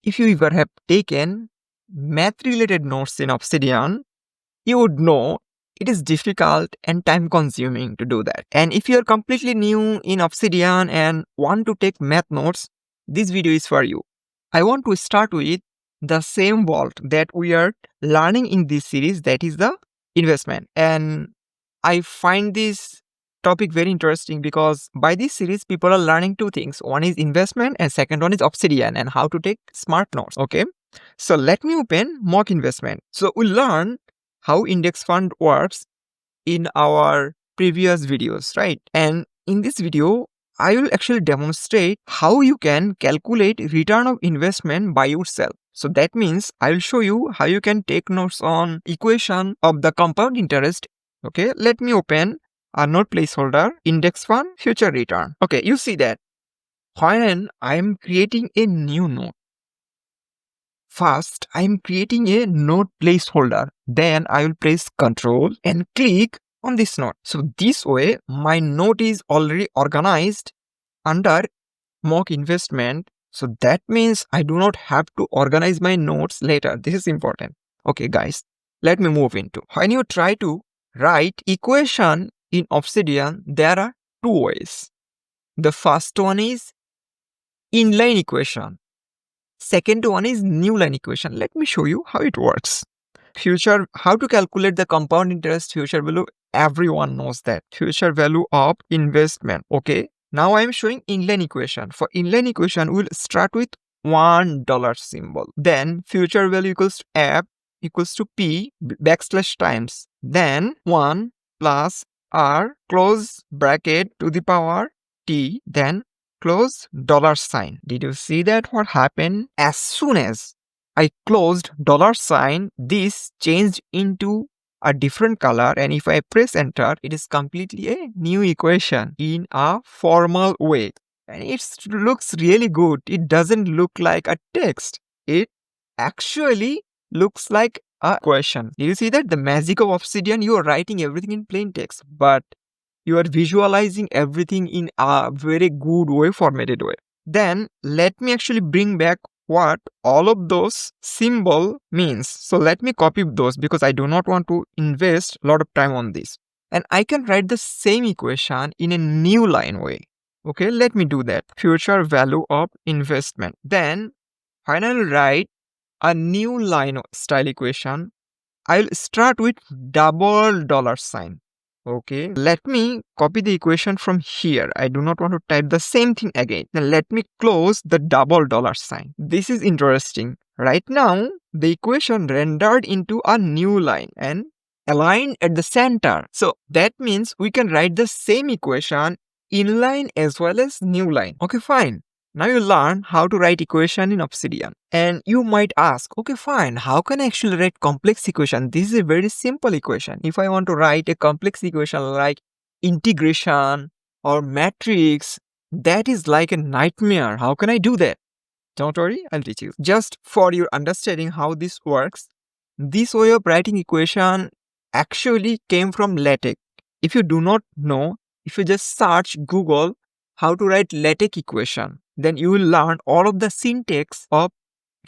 If you ever have taken math-related notes in Obsidian, you would know it is difficult and time-consuming to do that. And if you are completely new in Obsidian and want to take math notes, this video is for you. I want to start with the same vault that we are learning in this series, that is the investment. And I find this topic very interesting because by this series people are learning two things. One is investment and second one is Obsidian and how to take smart notes. Okay, so let me open mock investment. So we learn how index fund works in our previous videos, right? And in this video I will actually demonstrate how you can calculate return of investment by yourself. So that means I will show you how you can take notes on equation of the compound interest. Okay, let me open a note placeholder, index fund future return. Okay, you see that when I am creating a new note, first I am creating a note placeholder, then I will press Ctrl and click on this note. So this way my note is already organized under mock investment. So that means I do not have to organize my notes later. This is important. Okay guys, let me move into. When you try to write equation in Obsidian, there are two ways. The first one is inline equation. Second one is new line equation. Let me show you how it works. Future, how to calculate the compound interest future value. Everyone knows that. Future value of investment. Okay. Now I am showing inline equation. For inline equation, we'll start with $1 symbol. Then future value equals to F equals to P backslash times. Then 1 plus R close bracket to the power T. Then close dollar sign. Did you see that what happened? As soon as I closed dollar sign, this changed into a different color, and if I press enter, it is completely a new equation in a formal way. And it looks really good. It doesn't look like a text. It actually looks like a question. Do you see that? The magic of Obsidian, you are writing everything in plain text, but you are visualizing everything in a very good way, formatted way. Then let me actually bring back what all of those symbol means. So let me copy those because I do not want to invest a lot of time on this. And I can write the same equation in a new line way. Okay, let me do that. Future value of investment. Then when I'll write a new line style equation, I'll start with double dollar sign. Okay, let me copy the equation from here. I do not want to type the same thing again. Then let me close the double dollar sign. This is interesting. Right now, the equation rendered into a new line and aligned at the center. So that means we can write the same equation inline as well as new line. Okay, fine. Now you learn how to write equation in Obsidian. And you might ask, okay fine, how can I actually write complex equation? This is a very simple equation. If I want to write a complex equation like integration or matrix, that is like a nightmare. How can I do that? Don't worry, I'll teach you. Just for your understanding how this works, this way of writing equation actually came from LaTeX. If you do not know, if you just search Google how to write LaTeX equation, then you will learn all of the syntax of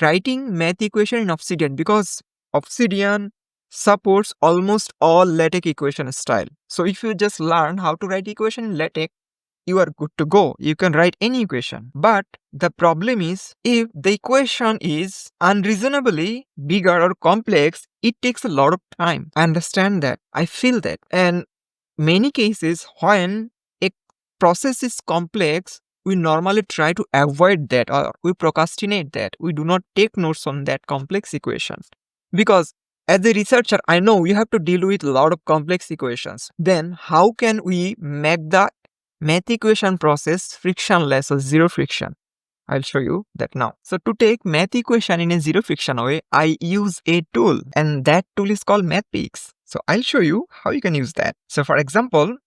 writing math equation in Obsidian, because Obsidian supports almost all LaTeX equation style. So if you just learn how to write equation in LaTeX, you are good to go. You can write any equation. But the problem is, if the equation is unreasonably bigger or complex, it takes a lot of time. I understand that. I feel that. And many cases when a process is complex, we normally try to avoid that or we procrastinate that. We do not take notes on that complex equation. Because as a researcher, I know you have to deal with a lot of complex equations. Then how can we make the math equation process frictionless or zero friction? I'll show you that now. So to take math equation in a zero friction way, I use a tool, and that tool is called Mathpix. So I'll show you how you can use that. So for example,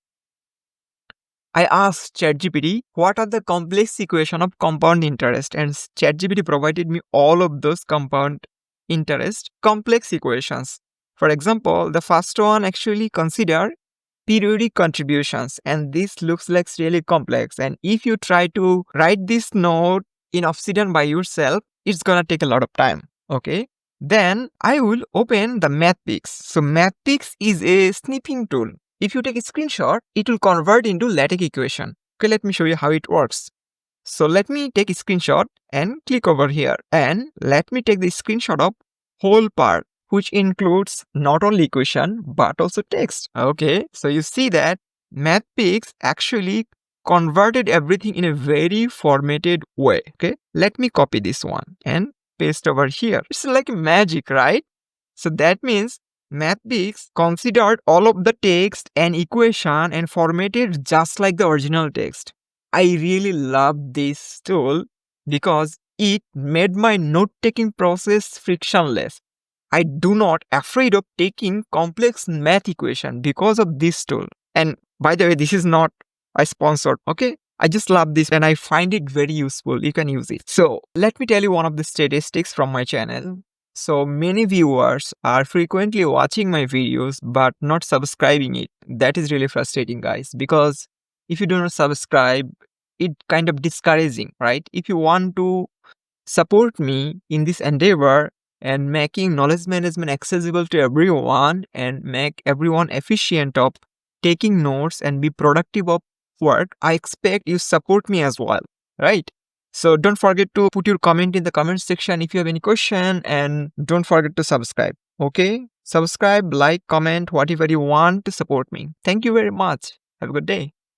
I asked ChatGPT what are the complex equation of compound interest, and ChatGPT provided me all of those compound interest complex equations. For example, the first one actually consider periodic contributions, and this looks like really complex. And if you try to write this note in Obsidian by yourself, it's gonna take a lot of time. Okay. Then I will open the Mathpix. So Mathpix is a snipping tool. If you take a screenshot, it will convert into LaTeX equation. Okay, let me show you how it works. So let me take a screenshot and click over here, and let me take the screenshot of whole part, which includes not only equation but also text. Okay, so you see that Mathpix actually converted everything in a very formatted way. Okay, let me copy this one and paste over here. It's like magic, right? So that means Mathpix considered all of the text and equation and formatted just like the original text. I really love this tool because it made my note-taking process frictionless. I do not afraid of taking complex math equation because of this tool. And by the way, this is not a sponsored, okay? I just love this and I find it very useful. You can use it. So let me tell you one of the statistics from my channel. So many viewers are frequently watching my videos but not subscribing it. That is really frustrating, guys, because if you do not subscribe, it kind of discouraging, right? If you want to support me in this endeavor and making knowledge management accessible to everyone and make everyone efficient of taking notes and be productive of work, I expect you support me as well, right? So don't forget to put your comment in the comment section if you have any question, and don't forget to subscribe. Okay? Subscribe, like, comment, whatever you want to support me. Thank you very much. Have a good day.